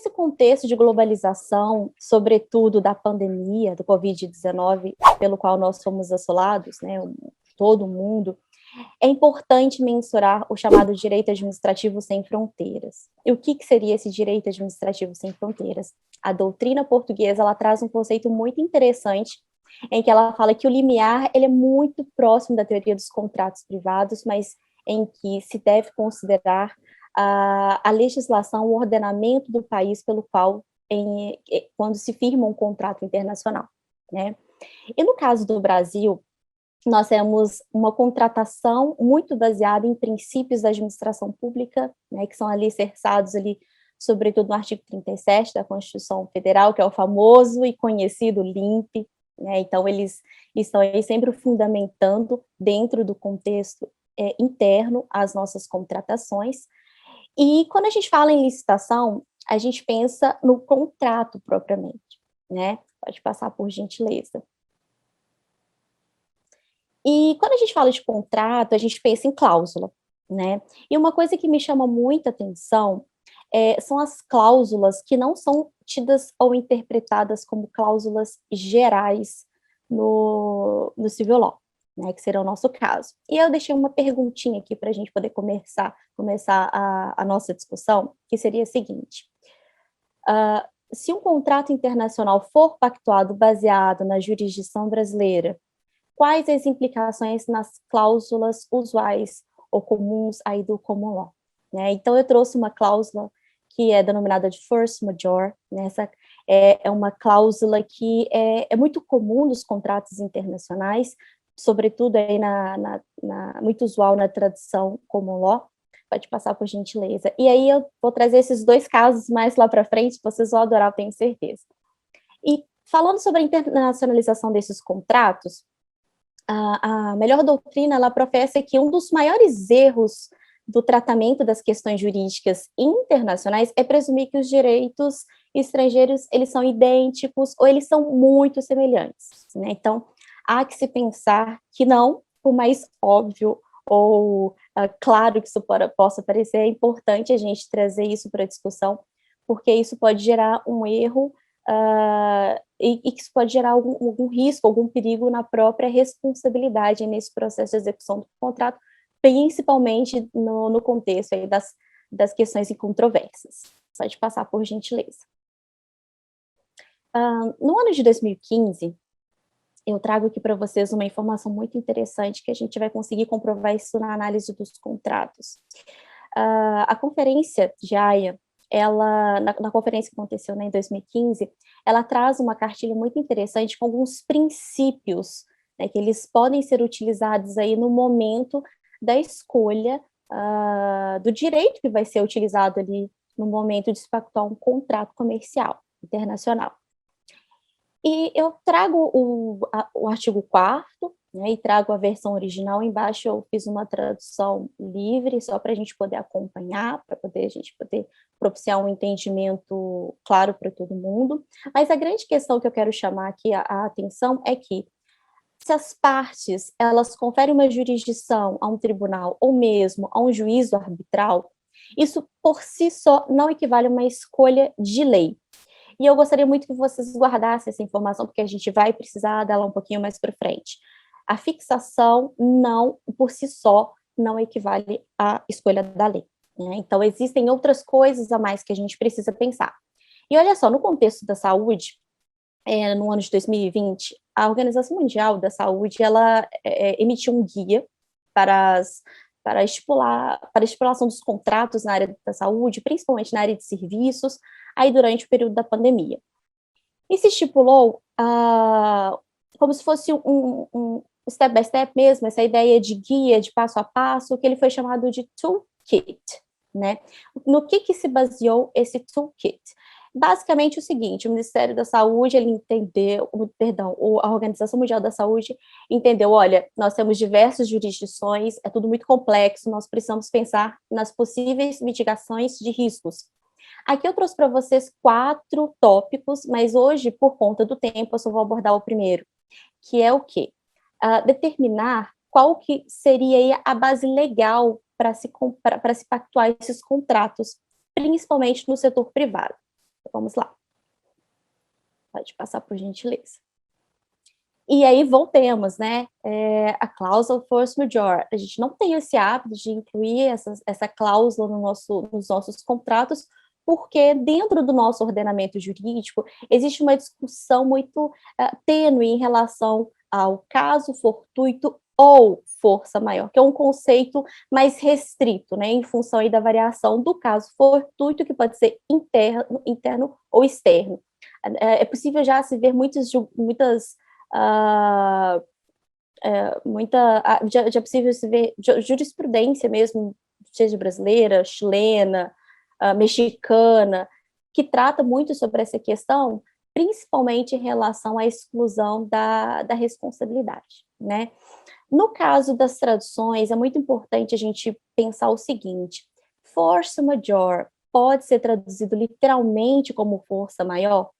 nesse contexto de globalização, sobretudo da pandemia do Covid-19, pelo qual nós fomos assolados, né, todo mundo, é importante mensurar o chamado direito administrativo sem fronteiras. E o que seria esse direito administrativo sem fronteiras? A doutrina portuguesa, ela traz um conceito muito interessante, em que ela fala que o limiar, ele é muito próximo da teoria dos contratos privados, mas em que se deve considerar a legislação, o ordenamento do país pelo qual, quando se firma um contrato internacional, né? E no caso do Brasil, nós temos uma contratação muito baseada em princípios da administração pública, né, que são alicerçados ali, sobretudo no artigo 37 da Constituição Federal, que é o famoso e conhecido LIMP, né, então eles estão aí sempre fundamentando dentro do contexto interno as nossas contratações. E quando a gente fala em licitação, a gente pensa no contrato propriamente, né? Pode passar por gentileza. E quando a gente fala de contrato, a gente pensa em cláusula, né? E uma coisa que me chama muita atenção são as cláusulas que não são tidas ou interpretadas como cláusulas gerais no civil law, né, que será o nosso caso. E eu deixei uma perguntinha aqui para a gente poder começar a nossa discussão, que seria a seguinte: se um contrato internacional for pactuado baseado na jurisdição brasileira, quais as implicações nas cláusulas usuais ou comuns aí do common law, né? Então, eu trouxe uma cláusula que é denominada de force majeure, né? Essa é uma cláusula que é muito comum nos contratos internacionais, sobretudo aí muito usual na tradição common law. Pode passar por gentileza. E aí eu vou trazer esses dois casos mais lá para frente, vocês vão adorar, eu tenho certeza. E falando sobre a internacionalização desses contratos, a melhor doutrina, ela professa que um dos maiores erros do tratamento das questões jurídicas internacionais é presumir que os direitos estrangeiros, eles são idênticos ou eles são muito semelhantes, né? Então, há que se pensar que não, por mais óbvio ou claro que isso possa parecer, é importante a gente trazer isso para a discussão, porque isso pode gerar um erro e que isso pode gerar algum risco, algum perigo na própria responsabilidade nesse processo de execução do contrato, principalmente no contexto aí das questões incontroversas. Pode passar por gentileza. No ano de 2015, eu trago aqui para vocês uma informação muito interessante que a gente vai conseguir comprovar isso na análise dos contratos. A conferência de Haia, na conferência que aconteceu, né, em 2015, ela traz uma cartilha muito interessante com alguns princípios, né, que eles podem ser utilizados aí no momento da escolha do direito que vai ser utilizado ali no momento de se pactuar um contrato comercial internacional. E eu trago o artigo 4º, né, e trago a versão original. Embaixo eu fiz uma tradução livre, só para a gente poder acompanhar, para a gente poder propiciar um entendimento claro para todo mundo. Mas a grande questão que eu quero chamar aqui a atenção é que, se as partes, elas conferem uma jurisdição a um tribunal, ou mesmo a um juízo arbitral, isso por si só não equivale a uma escolha de lei. E eu gostaria muito que vocês guardassem essa informação, porque a gente vai precisar dela um pouquinho mais para frente. A fixação, não, por si só, não equivale à escolha da lei, né? Então, existem outras coisas a mais que a gente precisa pensar. E olha só, no contexto da saúde, no ano de 2020, a Organização Mundial da Saúde, ela emitiu um guia para a estipulação dos contratos na área da saúde, principalmente na área de serviços, aí durante o período da pandemia. E se estipulou como se fosse um step by step mesmo, essa ideia de guia, de passo a passo, que ele foi chamado de toolkit, né? No que se baseou esse toolkit? Basicamente o seguinte: o Ministério da Saúde, ele entendeu, a Organização Mundial da Saúde entendeu, olha, nós temos diversas jurisdições, é tudo muito complexo, nós precisamos pensar nas possíveis mitigações de riscos. Aqui eu trouxe para vocês 4 tópicos, mas hoje, por conta do tempo, eu só vou abordar o primeiro, que é o quê? Determinar qual que seria a base legal para se pactuar esses contratos, principalmente no setor privado. Vamos lá. Pode passar, por gentileza. E aí voltemos, né, a cláusula force majeure. A gente não tem esse hábito de incluir essa cláusula nos nossos contratos, porque dentro do nosso ordenamento jurídico existe uma discussão muito tênue em relação ao caso fortuito ou força maior, que é um conceito mais restrito, né, em função aí da variação do caso fortuito, que pode ser interno ou externo. É possível já se ver muitas já é possível se ver jurisprudência mesmo, seja brasileira, chilena, mexicana, que trata muito sobre essa questão, principalmente em relação à exclusão da responsabilidade, né? No caso das traduções, é muito importante a gente pensar o seguinte: força majeure pode ser traduzido literalmente como força maior?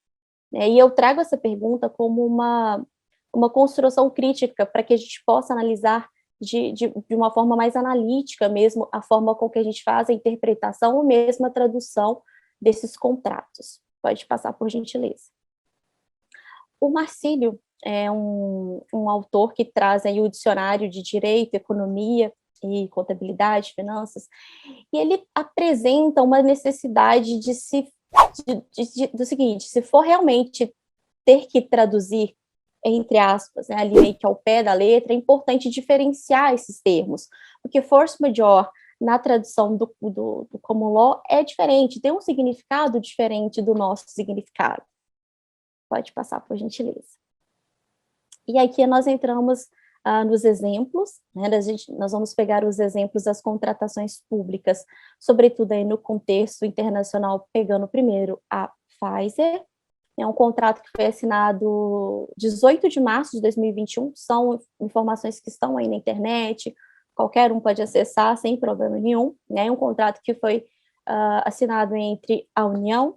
E eu trago essa pergunta como uma construção crítica para que a gente possa analisar de uma forma mais analítica mesmo a forma com que a gente faz a interpretação ou mesmo a tradução desses contratos. Pode passar, por gentileza. O Marcílio é um autor que traz aí o dicionário de Direito, Economia e Contabilidade, Finanças, e ele apresenta uma necessidade do seguinte: se for realmente ter que traduzir, entre aspas, né, ali meio que ao pé da letra, é importante diferenciar esses termos, porque force majeure, na tradução do common law, é diferente, tem um significado diferente do nosso significado. Pode passar, por gentileza. E aqui nós entramos nos exemplos, né, nós vamos pegar os exemplos das contratações públicas, sobretudo aí no contexto internacional, pegando primeiro a Pfizer. É um contrato que foi assinado 18 de março de 2021, são informações que estão aí na internet, qualquer um pode acessar sem problema nenhum, né? É um contrato que foi assinado entre a União,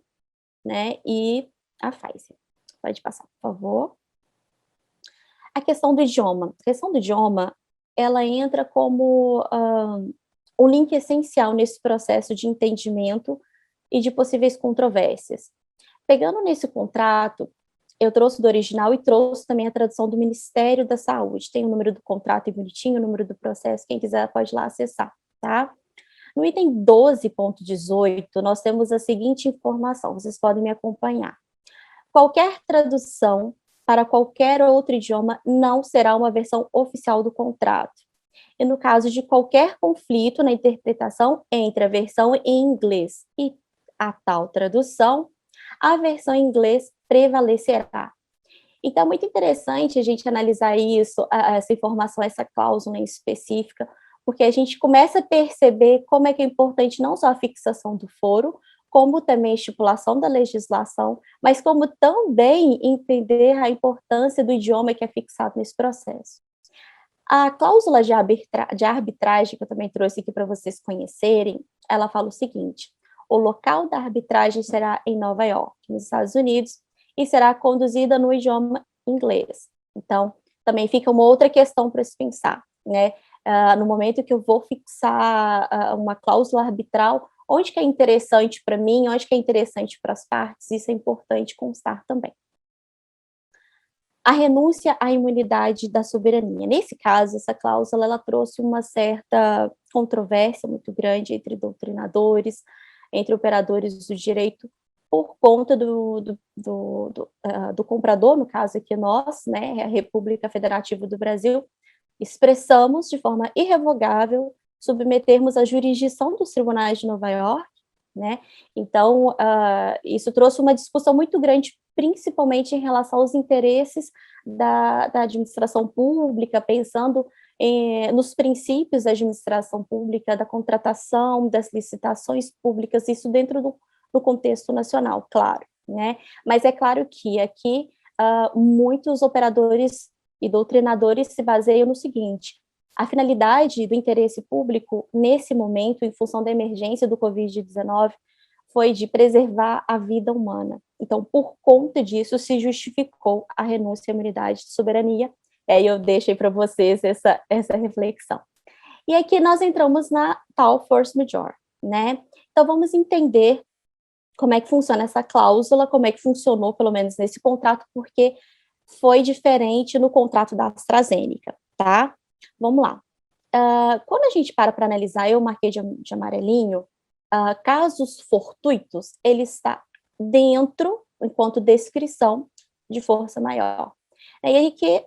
né, e a Pfizer. Pode passar, por favor. A questão do idioma. A questão do idioma, ela entra como um link essencial nesse processo de entendimento e de possíveis controvérsias. Pegando nesse contrato, eu trouxe do original e trouxe também a tradução do Ministério da Saúde. Tem o número do contrato e bonitinho, o número do processo, quem quiser pode ir lá acessar, tá? No item 12.18, nós temos a seguinte informação, vocês podem me acompanhar. Qualquer tradução para qualquer outro idioma não será uma versão oficial do contrato. E no caso de qualquer conflito na interpretação entre a versão em inglês e a tal tradução, a versão em inglês prevalecerá. Então, é muito interessante a gente analisar isso, essa informação, essa cláusula em específica, porque a gente começa a perceber como é que é importante não só a fixação do foro, como também a estipulação da legislação, mas como também entender a importância do idioma que é fixado nesse processo. A cláusula de arbitragem, que eu também trouxe aqui para vocês conhecerem, ela fala o seguinte: o local da arbitragem será em Nova York, nos Estados Unidos, e será conduzida no idioma inglês. Então, também fica uma outra questão para se pensar, né? No momento que eu vou fixar uma cláusula arbitral, onde que é interessante para mim, onde que é interessante para as partes, isso é importante constar também. A renúncia à imunidade da soberania. Nesse caso, essa cláusula ela trouxe uma certa controvérsia muito grande entre doutrinadores, entre operadores do direito, por conta do comprador, no caso aqui nós, né, a República Federativa do Brasil, expressamos de forma irrevogável submetermos à jurisdição dos tribunais de Nova York, né? Então, isso trouxe uma discussão muito grande, principalmente em relação aos interesses da administração pública, pensando nos princípios da administração pública, da contratação, das licitações públicas, isso dentro do contexto nacional, claro, né? Mas é claro que aqui muitos operadores e doutrinadores se baseiam no seguinte: a finalidade do interesse público, nesse momento, em função da emergência do Covid-19, foi de preservar a vida humana. Então, por conta disso, se justificou a renúncia à imunidade de soberania. E eu deixei para vocês essa reflexão. E aqui nós entramos na tal force majeure, né? Então, vamos entender como é que funciona essa cláusula, como é que funcionou, pelo menos nesse contrato, porque foi diferente no contrato da AstraZeneca, tá? Vamos lá. Quando a gente para analisar, eu marquei de amarelinho, casos fortuitos, ele está dentro, enquanto descrição, de força maior. E aí que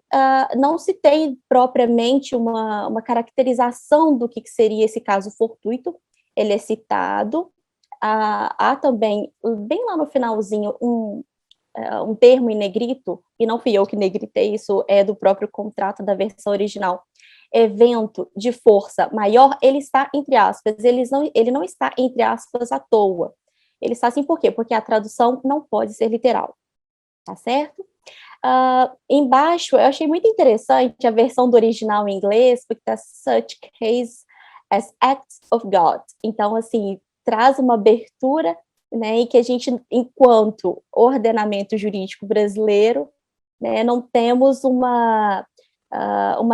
não se tem propriamente uma caracterização do que seria esse caso fortuito, ele é citado, há também, bem lá no finalzinho, um termo em negrito, e não fui eu que negritei, isso é do próprio contrato da versão original, evento de força maior, ele está entre aspas, ele não está entre aspas à toa. Ele está assim por quê? Porque a tradução não pode ser literal, tá certo? Embaixo, eu achei muito interessante a versão do original em inglês, porque está such case as acts of God. Então, assim, traz uma abertura, né, e que a gente, enquanto ordenamento jurídico brasileiro, né, não temos uma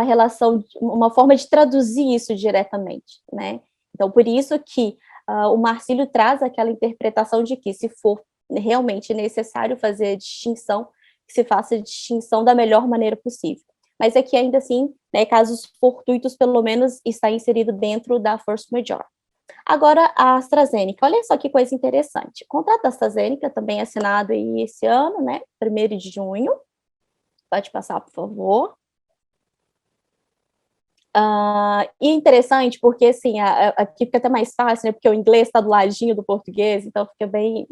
relação, uma forma de traduzir isso diretamente, né? Então, por isso que o Marcílio traz aquela interpretação de que, se for realmente necessário fazer a distinção, que se faça a distinção da melhor maneira possível. Mas aqui, ainda assim, né, casos fortuitos, pelo menos, está inserido dentro da force majeure. Agora, a AstraZeneca, olha só que coisa interessante. O contrato da AstraZeneca também é assinado aí esse ano, né, 1º de junho. Pode passar, por favor. E interessante porque, assim, aqui fica até mais fácil, né, porque o inglês está do ladinho do português, então fica bem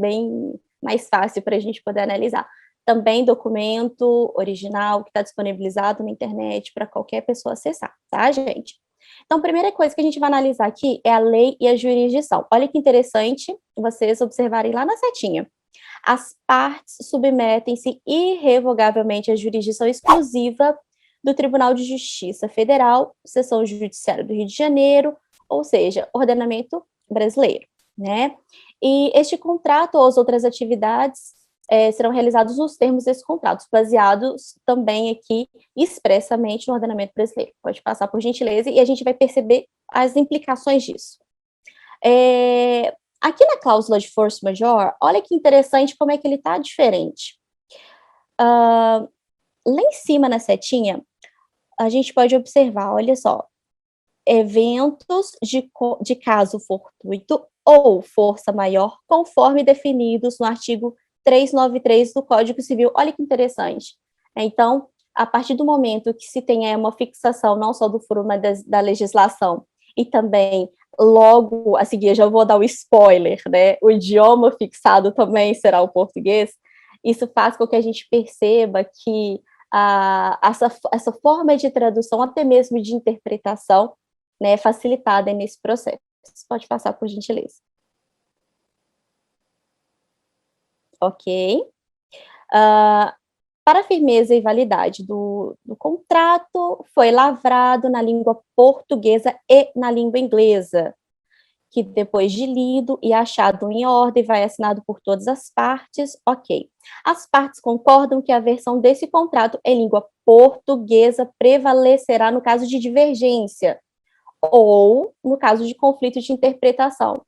mais fácil para a gente poder analisar. Também documento original que está disponibilizado na internet para qualquer pessoa acessar, tá, gente? Então, a primeira coisa que a gente vai analisar aqui é a lei e a jurisdição. Olha que interessante vocês observarem lá na setinha. As partes submetem-se irrevogavelmente à jurisdição exclusiva do Tribunal de Justiça Federal, Seção Judiciária do Rio de Janeiro, ou seja, ordenamento brasileiro, né? E este contrato ou as outras atividades serão realizados nos termos desses contratos, baseados também aqui expressamente no ordenamento brasileiro. Pode passar, por gentileza, e a gente vai perceber as implicações disso. Aqui na cláusula de force majeure, olha que interessante como é que ele está diferente. Lá em cima na setinha, a gente pode observar, olha só, eventos de caso fortuito ou força maior, conforme definidos no artigo 393 do Código Civil. Olha que interessante. Então, a partir do momento que se tem uma fixação não só do foro, mas da legislação, e também, logo a seguir, já vou dar o spoiler, né? O idioma fixado também será o português. Isso faz com que a gente perceba que essa forma de tradução, até mesmo de interpretação, né, facilitada nesse processo. Você pode passar, por gentileza. Ok. Para a firmeza e validade do contrato, foi lavrado na língua portuguesa e na língua inglesa, que depois de lido e achado em ordem, vai assinado por todas as partes, ok. As partes concordam que a versão desse contrato em língua portuguesa prevalecerá no caso de divergência, ou no caso de conflito de interpretação.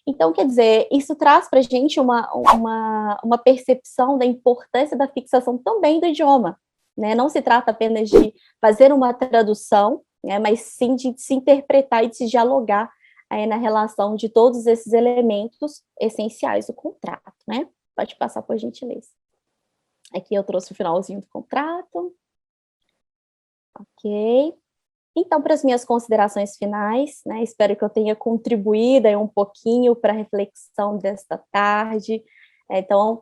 Então, quer dizer, isso traz para a gente uma percepção da importância da fixação também do idioma, né? Não se trata apenas de fazer uma tradução, né, mas sim de se interpretar e de se dialogar na relação de todos esses elementos essenciais do contrato, né? Pode passar, por gentileza. Aqui eu trouxe o finalzinho do contrato. Ok. Então, para as minhas considerações finais, né, espero que eu tenha contribuído um pouquinho para a reflexão desta tarde. Então,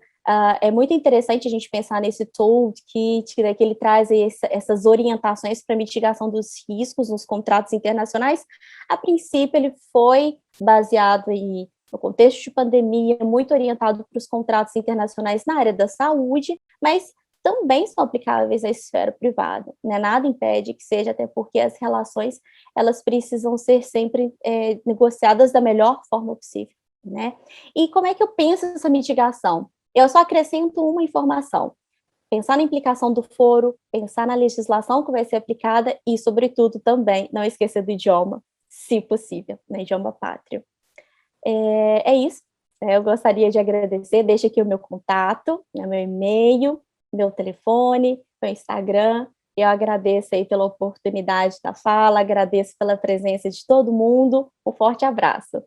é muito interessante a gente pensar nesse toolkit, né, que ele traz essas orientações para mitigação dos riscos nos contratos internacionais. A princípio, ele foi baseado no contexto de pandemia, muito orientado para os contratos internacionais na área da saúde, mas também são aplicáveis à esfera privada, né? Nada impede que seja, até porque as relações, elas precisam ser sempre negociadas da melhor forma possível, né? E como é que eu penso essa mitigação? Eu só acrescento uma informação: pensar na implicação do foro, pensar na legislação que vai ser aplicada e, sobretudo, também não esquecer do idioma, se possível, né? Idioma pátrio. É isso. Eu gostaria de agradecer, deixa aqui o meu contato, né, meu e-mail, meu telefone, meu Instagram. Eu agradeço aí pela oportunidade da fala, agradeço pela presença de todo mundo. Um forte abraço.